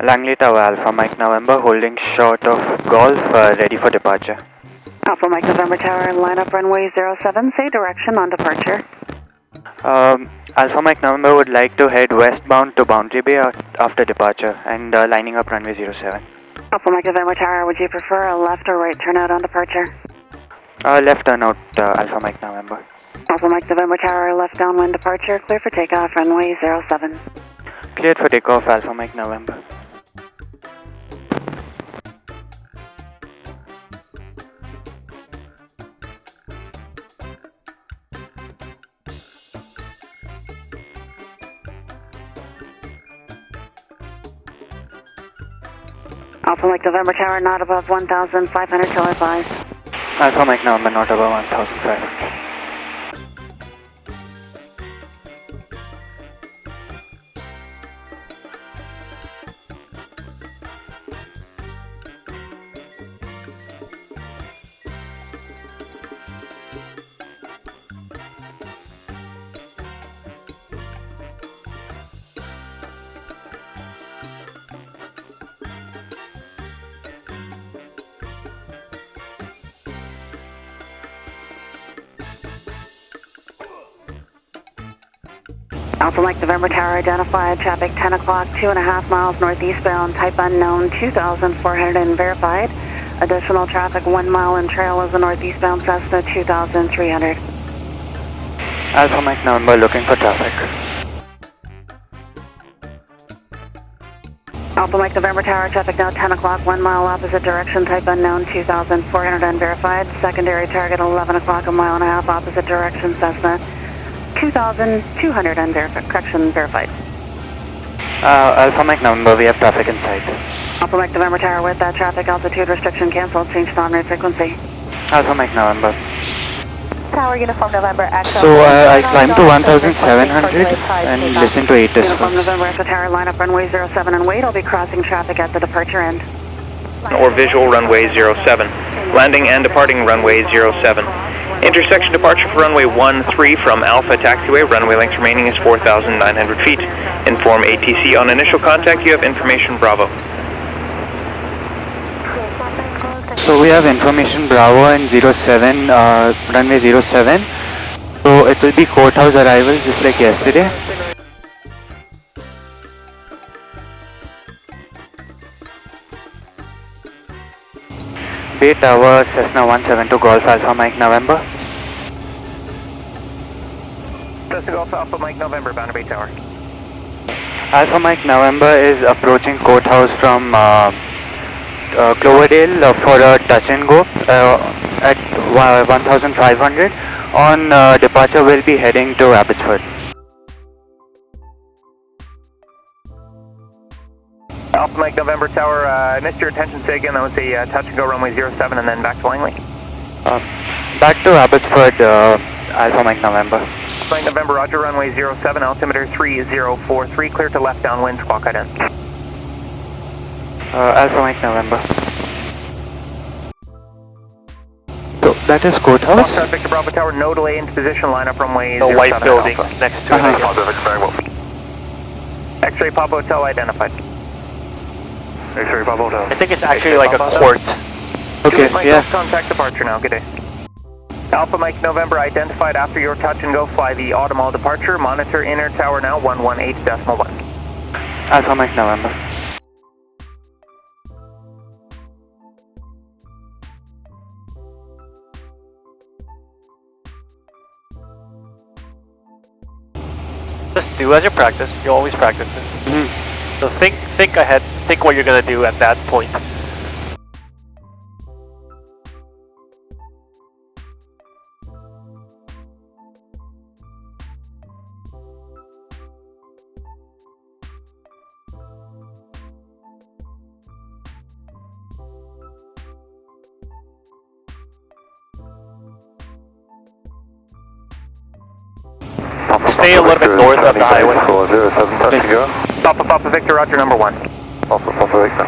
Langley Tower, Alpha Mike November, holding short of Golf, ready for departure. Alpha Mike November Tower, line up runway 07, say direction on departure. Alpha Mike November would like to head westbound to Boundary Bay after departure and lining up runway 07. Alpha Mike November Tower, would you prefer a left or right turnout on departure? Left turnout, Alpha Mike November. Alpha Mike November Tower, left downwind departure, clear for takeoff, runway 07. Cleared for takeoff, Alpha Mike November. Alpha Mike November Tower, not above 1,500 till advised. Alpha Mike November, not above 1,500. Alpha Mike November Tower, identified, traffic 10 o'clock, 2.5 miles northeastbound, type unknown, 2,400 and verified. Additional traffic 1 mile in trail is a northeastbound Cessna 2,300. Alpha Mike November, looking for traffic. Alpha Mike November Tower, traffic now 10 o'clock, 1 mile opposite direction, type unknown, 2,400 unverified. Secondary target 11 o'clock, 1.5 miles opposite direction, Cessna 2,200 unverified, correction verified. Alpha Mike November, we have traffic in sight. Alpha Mike November Tower, with that traffic altitude restriction canceled, change to on-rate frequency. Alpha Mike November. Tower Uniform November, Echo. So I climbed to 1,700 and listen to 8 Uniform decibels. November Echo Tower, line up runway 07 and wait. I'll be crossing traffic at the departure end. Or visual runway 07. Landing and departing runway 07. Intersection departure for runway 13 from Alpha Taxiway. Runway length remaining is 4,900 feet. Inform ATC on initial contact. You have information Bravo. So we have information Bravo and 07, runway 07. So it will be courthouse arrival just like yesterday. Bay Tower, Cessna 172 Golf Alpha Mike November. Cessna Golf Alpha Mike November, Boundary Bay Tower. Alpha Mike November is approaching courthouse from Cloverdale for a touch and go at 1,500. On departure, we'll be heading to Abbotsford. Alpha Mike November Tower, I missed your attention. Say again, that was a touch and go runway 07 and then back to Langley. Back to Abbotsford, Alpha Mike November. Alpha Mike November, roger, runway 07, altimeter 3043, clear to left downwind, squawk ident. Alpha Mike November. So that is courthouse. Traffic Victor Bravo Tower, no delay into position, line up runway The 07 white building Alpha. next to it, I guess. Very well. X-ray Papa Hotel identified. X-ray Papa Hotel. I think it's actually like a court. Okay, Mike, yeah. contact departure now, good day. Alpha Mike November identified after your touch and go, fly the Automall departure, monitor inner tower now, 118.1. Alpha Mike November. Just do as you practice. You always practice this. Mm-hmm. So think ahead. Think what you're gonna do at that point. Stay a little bit north of the highway. Papa Victor, roger, number 1. Papa Victor.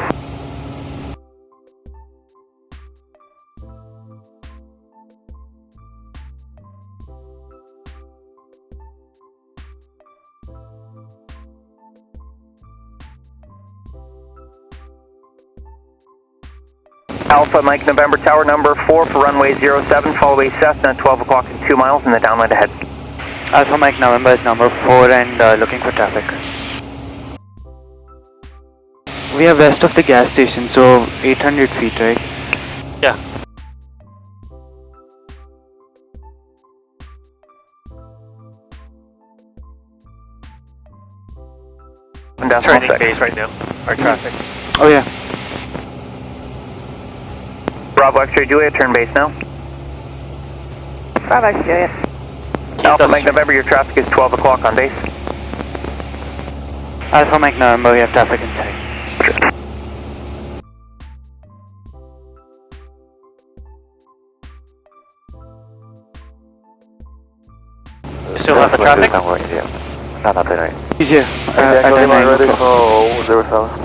Alpha Mike November Tower number 4 for runway 07, follow a Cessna 12 o'clock and 2 miles in the downwind ahead. Alpha Mike November is number 4 and looking for traffic. We are west of the gas station, so 800 feet, right? Yeah. And Turning base right now. Our traffic. Oh yeah. Bravo X-ray Juliet, turn base now. Bravo, Juliet. Alpha Mike November, your traffic is 12 o'clock on base. Alpha Mike November, we have traffic inside. You still have the traffic? He's here. At the 9 o'clock.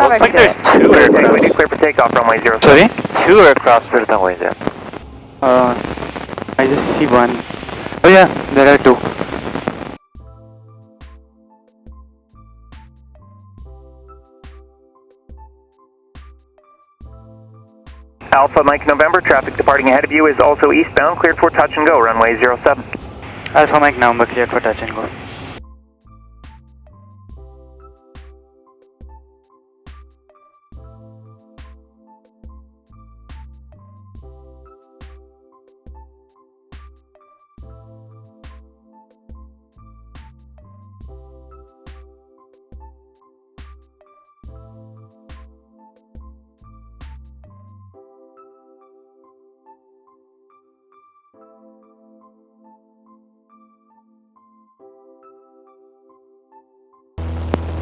Looks like there's 2 aircraft. We clear for takeoff, runway 07. Sorry? 2 aircraft for the runway there. I just see one. Oh yeah, there are 2. Alpha Mike November, traffic departing ahead of you is also eastbound, cleared for touch and go, runway 07. Alpha Mike November cleared for touch and go.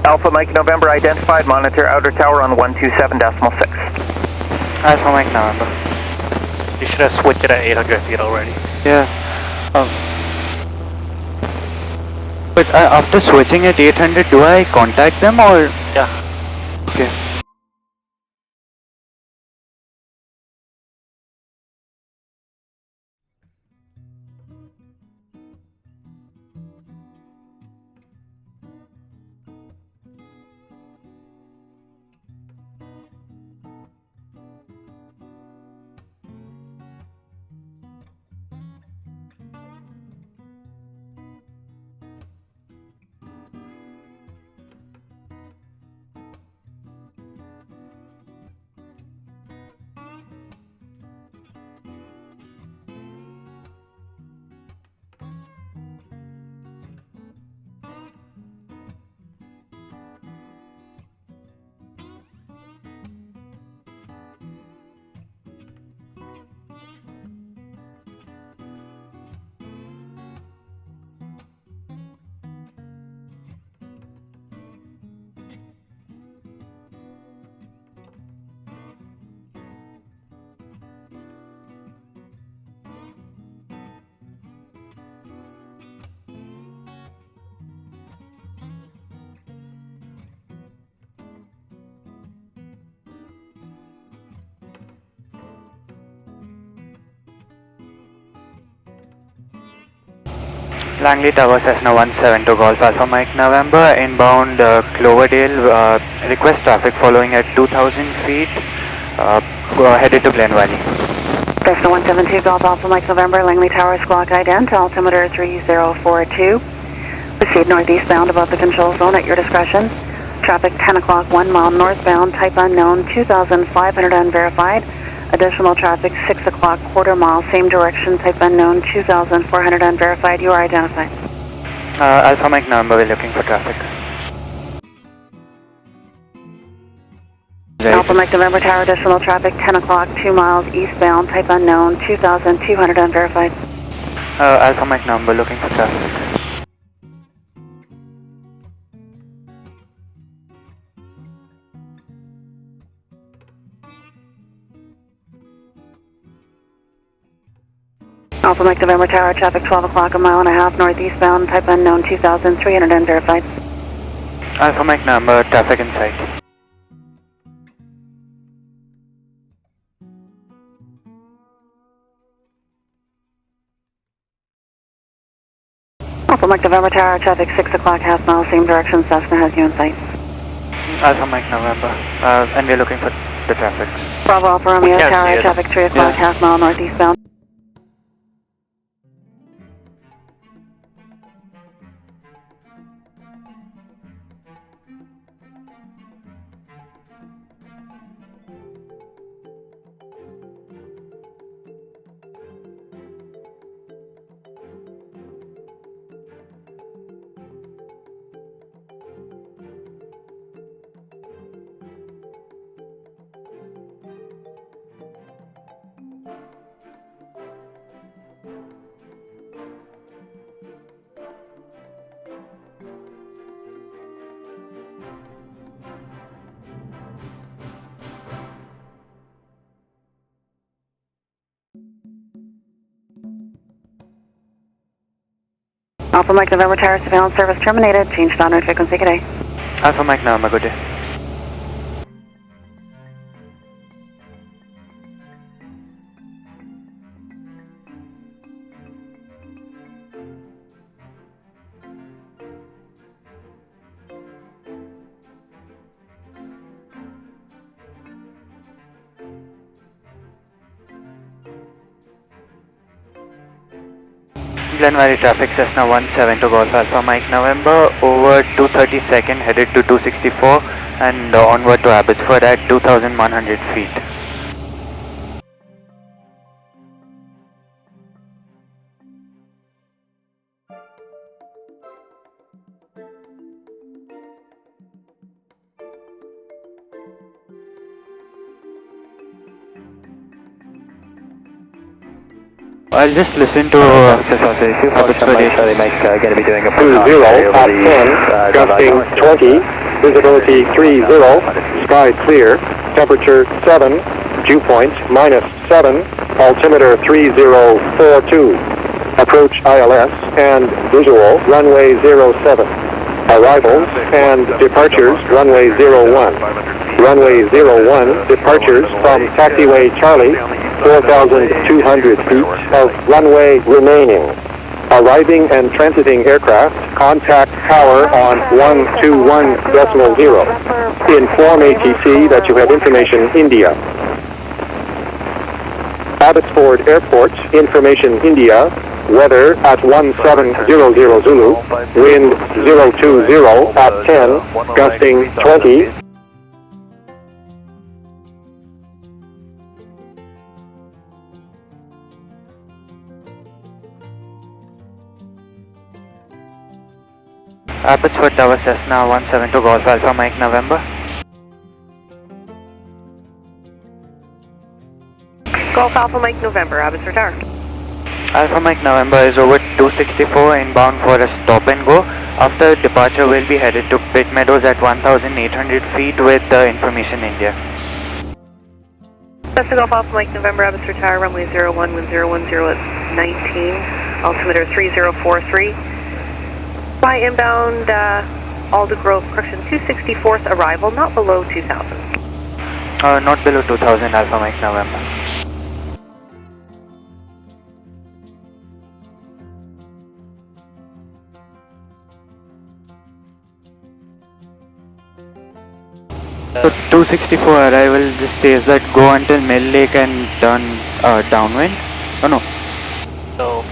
Alpha Mike November identified, monitor outer tower on 127.6. Alpha Mike November. You should have switched it at 800 feet already. Yeah. But after switching at 800, do I contact them or? Yeah. Okay. Langley Tower Cessna 172 Golf Alpha Mike November, inbound Cloverdale, request traffic following at 2000 feet, headed to Glen Valley. Cessna 172 Golf Alpha Mike November, Langley Tower squawk ident, altimeter 3042. Proceed northeastbound above the control zone at your discretion. Traffic 10 o'clock, 1 mile northbound, type unknown, 2,500 unverified. Additional traffic 6 o'clock, quarter mile, same direction, type unknown, 2,400 unverified. You are identified. Alpha Mike November, we're looking for traffic. Right. Alpha Mike November Tower, additional traffic 10 o'clock, 2 miles eastbound, type unknown, 2,200 unverified. Alpha Mike November, looking for traffic. Alpha Mike November Tower, traffic 12 o'clock, a mile and a half northeastbound, type unknown 2300 and verified. Alpha Mike November, traffic in sight. Alpha Mike November Tower, traffic 6 o'clock, half mile, same direction, Cessna has you in sight. Alpha Mike November, and we're looking for the traffic. Bravo Alpha Romeo can't see Tower, it. traffic 3 o'clock, Yeah. half mile northeastbound. Alpha Mike November Tower, surveillance service terminated, change downward frequency, good day. Alpha Mike November, good day. Glen Valley traffic, Cessna 172 Golf Alpha Mike November, over 232nd, headed to 264 and onward to Abbotsford at 2100 feet. I'll just listen to Abbotsford. Going to be doing a 20 at 10, gusting 20, visibility 30, sky clear, temperature 7, dew point -7, altimeter 3042, approach ILS and visual runway 07, arrivals and departures runway 01, runway 01, departures from taxiway Charlie, 4,200 feet of runway remaining. Arriving and transiting aircraft, contact tower on 121.0. Inform ATC that you have information India. Abbotsford Airport, information India. Weather at 1700 Zulu. Wind 020 at 10, gusting 20. Abbotsford Tower, Cessna 172 Golf Alpha Mike November. Golf Alpha Mike November, Abbotsford Tower. Alpha Mike November is over 264 inbound for a stop and go. After departure, we'll be headed to Pitt Meadows at 1800 feet with Information India. Cessna Golf Alpha Mike November, Abbotsford Tower, runway 01, wind 010 at 19, altimeter 3043. Fly inbound, Aldergrove, correction, 264th arrival, not below 2000. Not below 2000, Alpha Mike November. So 264 arrival just says that go until Mill Lake and turn downwind? Oh no. So,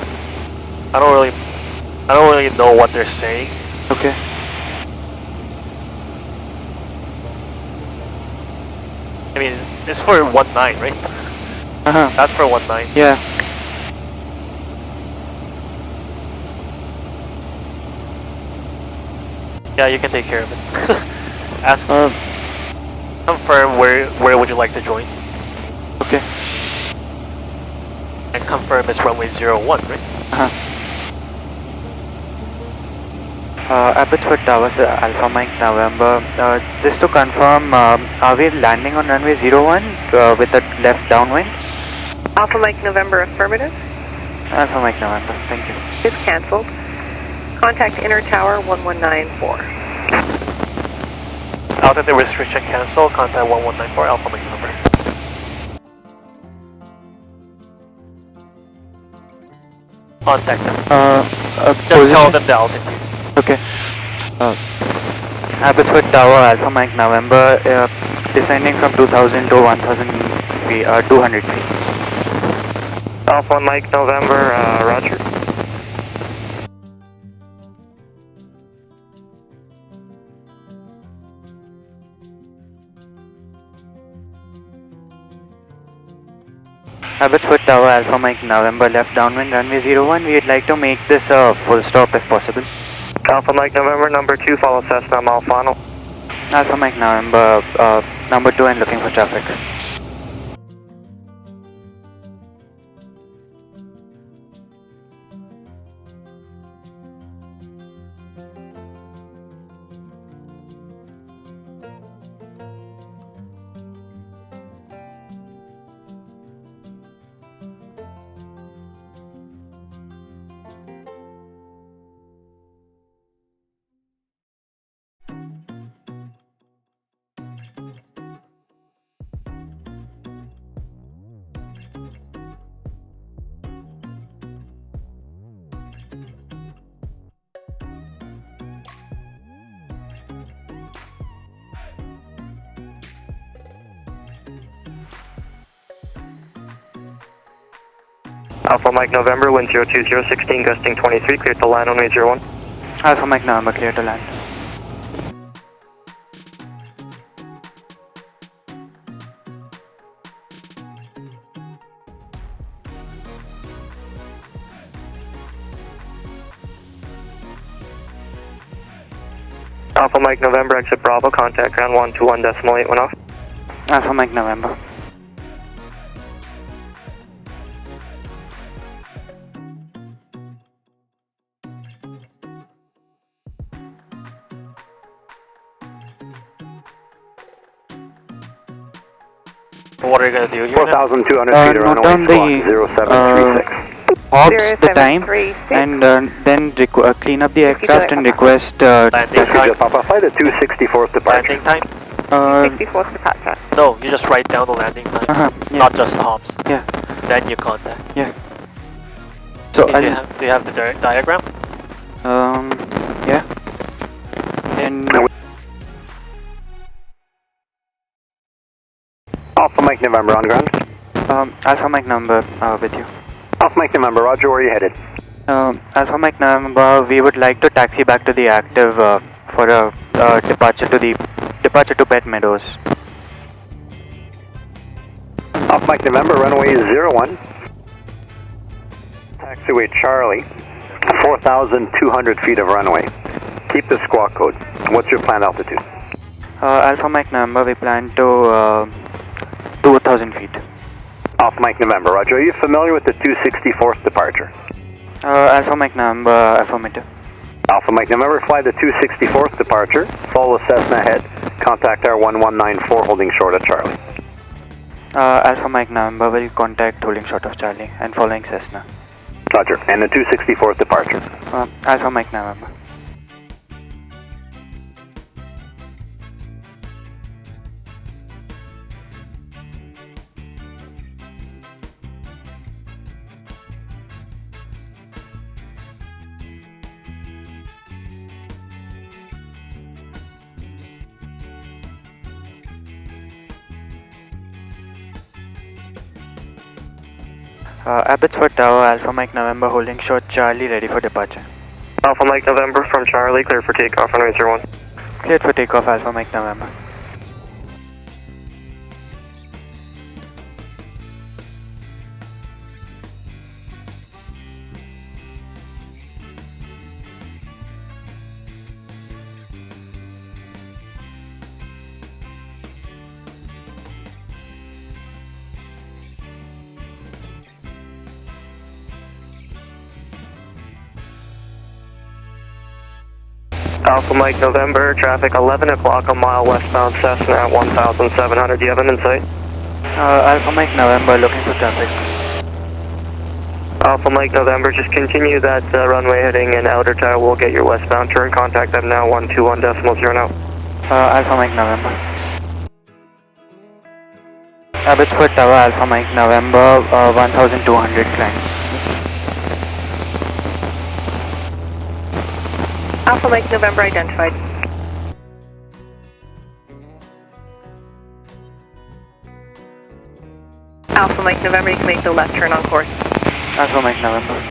I don't really know what they're saying. Okay. I mean, it's for 19, right? Uh-huh. That's for 19. Yeah. Yeah, you can take care of it. Ask, confirm where would you like to join, Okay. and confirm it's runway 01, right? Uh-huh. Abbotsford Towers, Alpha Mike November. Just to confirm, are we landing on runway 01 with a left downwind? Alpha Mike November, affirmative. Alpha Mike November, thank you. Is cancelled. Contact inner tower 1194. Altitude restriction cancel. Contact 1194 Alpha Mike November. Contact them. Just tell them the altitude. Okay. Abbotsford Tower, Alpha Mike November, descending from 2000 to 1000 feet, 200 feet. Alpha Mike November, roger. Abbotsford Tower, Alpha Mike November, left downwind runway 01. We'd like to make this a full stop if possible. Alpha Mike November, number 2, follow Cessna Malfano. Alpha Mike November, number 2 and looking for traffic. Alpha Mike November, wind 02016, gusting 23, cleared to land, runway 01. Alpha Mike November, clear to land. Alpha Mike November, exit Bravo, contact ground 121.8 went off. Alpha Mike November. What are you gonna do here? 4,200 feet Note runway down squawk the 0736. ops the time 0736. and then clean up the aircraft and request Landing time. Papa Flight at 264th departure. Landing time? 64th departure. No, you just write down the landing time. yeah. Not just hops. Yeah. Then you contact. So do you have the diagram? yeah. And Alpha Mike November on ground. Alpha Mike November with you. Alpha Mike November, roger, where are you headed? Alpha Mike November, we would like to taxi back to the active for a departure to Pet Meadows. Alpha Mike November, runway 01. Taxiway Charlie, 4,200 feet of runway. Keep the squawk code. What's your planned altitude? Alpha Mike November, we plan to 2,000 feet. Alpha Mike November, roger. Are you familiar with the 264th departure? Alpha Mike November, affirmative. Alpha Mike November, fly the 264th departure. Follow Cessna ahead. Contact our 1194 holding short of Charlie. Alpha Mike November will contact holding short of Charlie and following Cessna. Roger. And the 264th departure. Alpha Mike November. Abbotsford Tower, Alpha Mike November, holding short Charlie, ready for departure. Alpha Mike November from Charlie, clear for takeoff, runway 01. Cleared for takeoff, Alpha Mike November. Alpha Mike November, traffic 11 o'clock, a mile westbound Cessna at 1,700. Do you have an insight? Alpha Mike November, looking for traffic. Alpha Mike November, just continue that runway heading and outer tower. We'll get your westbound turn. Contact them now, 121.0 now. Alpha Mike November. Abbotsford Tower, Alpha Mike November, 1200 climb. Alpha Mike November identified. Alpha Mike November, you can make the left turn on course. Alpha Mike November.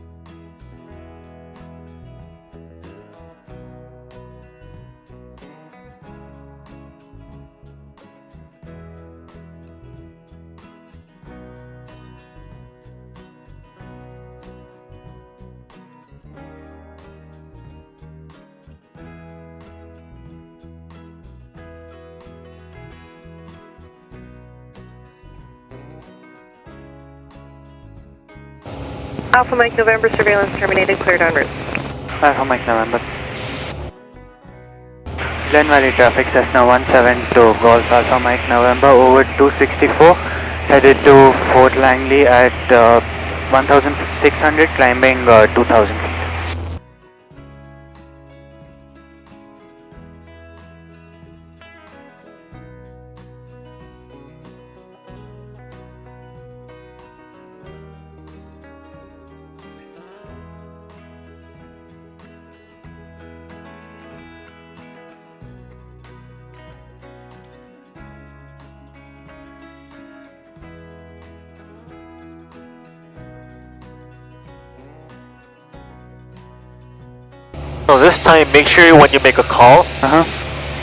Alpha Mike November, surveillance terminated, cleared en route. Alpha Mike November. Glen Valley traffic, Cessna 172 Golf Alpha Mike November over 264, headed to Fort Langley at 1600, climbing 2000 feet. So this time, make sure when you make a call,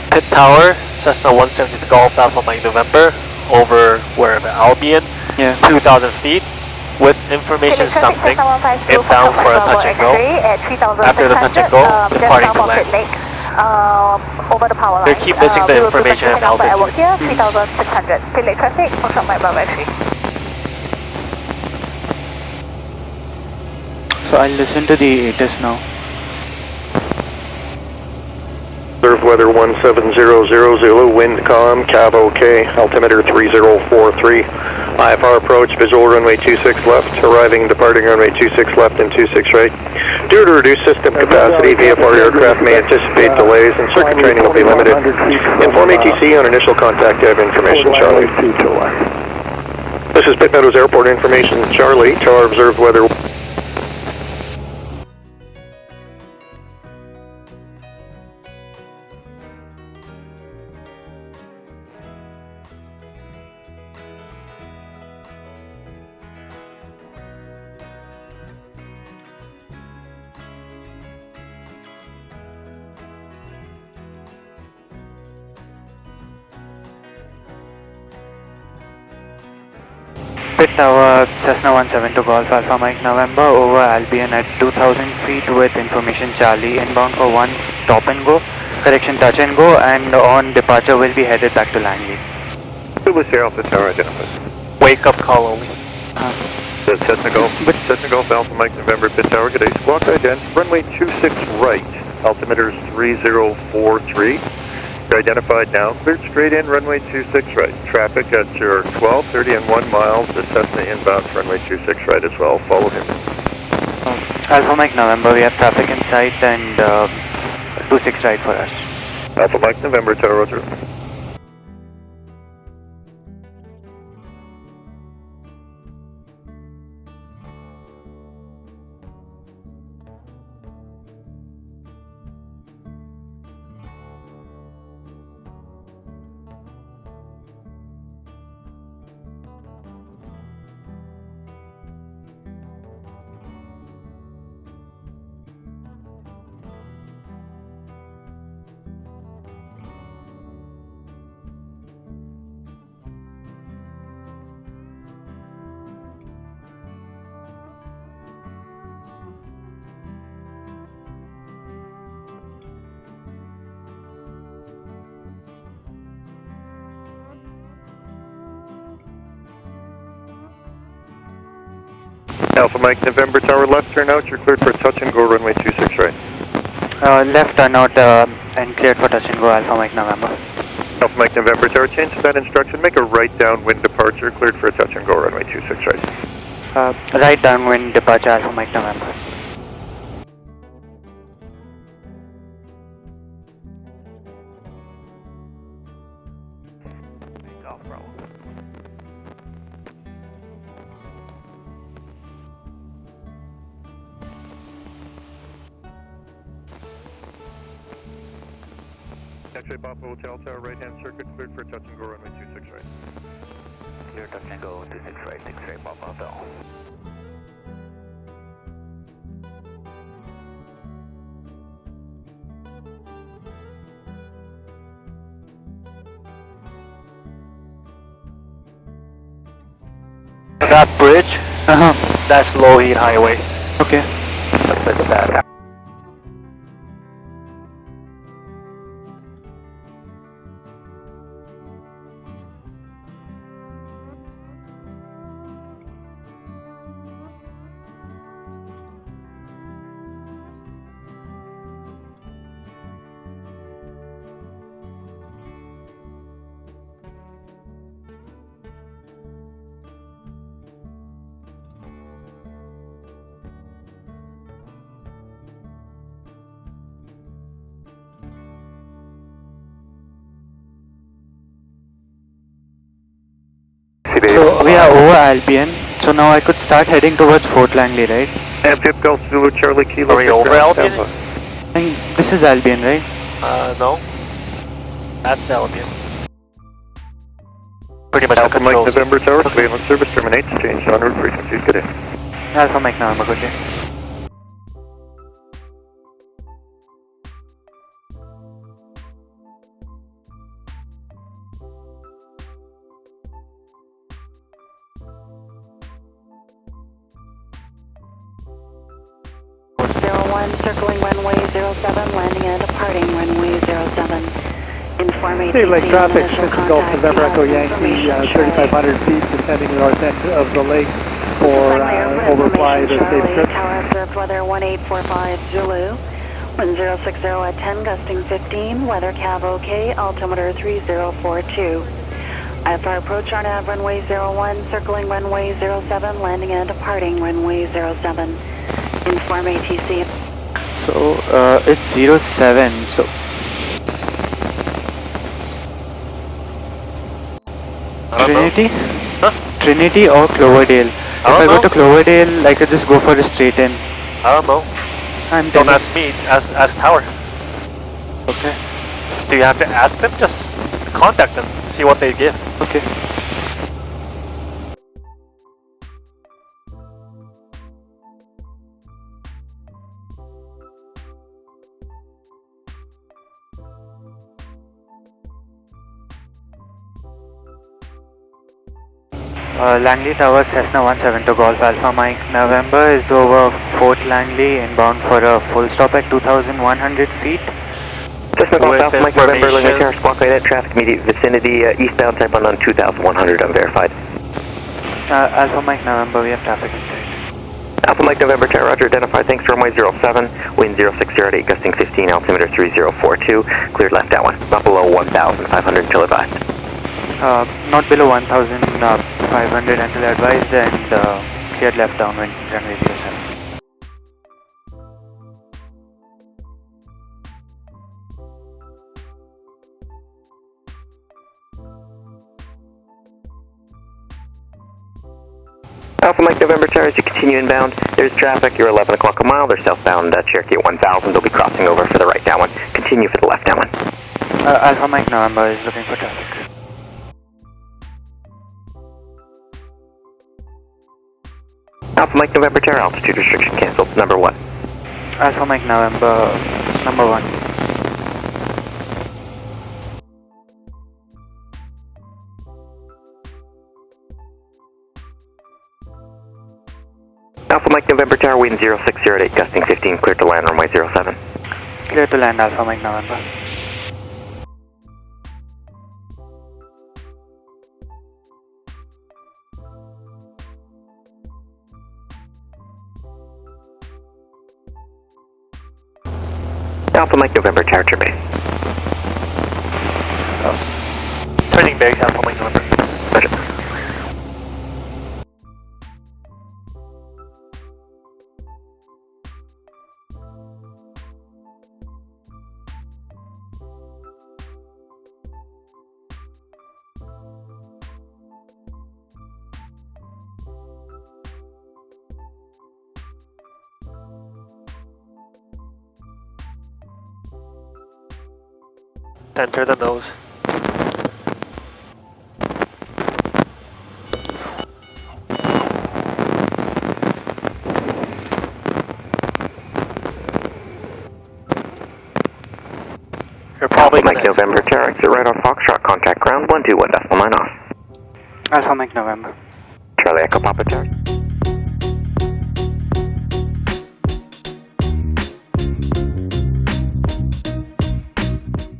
pit tower, Cessna 172 Golf Alpha Mike November, over wherever Albion, 2,000 feet, with information something, inbound for a touch and go. After the touch and go, departing to land. Over the power line. They keep missing the information and altitude. Here, 3,600. Delay traffic, function by Bravo X-ray. So I'll listen to the ATIS now. Observe weather 17000, wind calm, Cav OK, altimeter 3043. IFR approach, visual runway 26 left, arriving and departing runway 26 left and 26 right. Due to reduced system capacity, VFR aircraft may anticipate delays and circuit training will be limited. Inform ATC on initial contact to have information, Charlie. This is Pitt Meadows Airport information, Charlie, tower observed weather. Pit tower, Cessna 172 Golf Alpha Mike November over Albion at 2000 feet with information Charlie, inbound for one stop and go, correction touch and go, and on departure will be headed back to Langley. Lewis Air Alpha Tower identified. Wake up call only. Cessna Golf Alpha Mike November Pit Tower, good day. Squawk ident, runway 26 right, altimeter is 3043. You're identified now, cleared straight in, runway 26 right. Traffic at your 12:30 and 1 miles, the Cessna inbound for runway 26 right as well. Follow him. Alpha Mike November, we have traffic in sight and 26 right for us. Alpha Mike November, Tower Roger. Alpha Mike November Tower left turn out, you're cleared for touch and go runway 26 right. Left turn out and cleared for touch and go, Alpha Mike November. Alpha Mike November Tower, change to that instruction, make a right downwind departure, cleared for a touch and go runway 26 right. Right downwind departure Alpha Mike November. X-ray Papa Hotel Tower, right-hand circuit cleared for touch and go runway 26 right. Clear touch and go 26 right, X-ray Papa Hotel. That bridge, that's low heat highway. Okay. That's bad. So we are over Albion, so now I could start heading towards Fort Langley, right? Amphib Golf Zulu Charlie Kilo. Are we over Albion? I think this is Albion, right? No. That's Albion. Pretty much Alpha the Mike controls. November Tower, surveillance service terminates, change en route frequencies, good day. Alpha Mike November, good day. Circling runway 07, landing and departing runway 07. Inform ATC. Hey, Lake traffic, initial Central Gulf contact, November Echo Yankee, 3,500 feet, descending the north end of the lake for overfly the safe trip. Tower observed weather 1845 Zulu, wind 060 at 10, gusting 15, weather Cav OK, altimeter 3042. IFR approach RNAV runway 01, circling runway 07, landing and departing runway 07. Inform ATC. So it's 07, so Trinity? Trinity or Cloverdale? If I go to Cloverdale, I could just go for a straight in. I don't know. Don't ask me, ask Tower. Okay. Do you have to ask them? Just contact them, see what they give. Okay. Langley Tower, Cessna 172 Golf Alpha Mike November is over Fort Langley, inbound for a full stop at 2,100 feet. Cessna Golf Alpha Mike November, Langley Tower, squawk right at traffic immediate vicinity, eastbound type unknown 2,100 unverified. Alpha Mike November, we have traffic inside. Alpha Mike November Tower, roger, identified, thanks, runway 07, wind 060 at 8, gusting 15, altimeter 3042, cleared left downwind, not below 1,500 until advised. Not below 1,500 until advised, and cleared left downwind, runway 07. Alpha Mike November Tower, as you continue inbound, there's traffic, you're 11 o'clock a mile, they're southbound Cherokee at 1000, they'll be crossing over for the right downwind, continue for the left downwind. Alpha Mike November is looking for traffic. Alpha Mike November Tower, altitude restriction canceled, number 1. Alpha Mike November, number 1. Alpha Mike November Tower, wind 060 at 8, gusting 15, clear to land, runway 07. Clear to land, Alpha Mike November. Alpha Mike November Tower, turn base. Turning base, Alpha Mike November. Roger. to enter the nose. You're probably Alpha Mike November, Tower exit right on Foxtrot, contact ground 121.9 off. Alpha Mike November. Charlie Echo Papa Tower.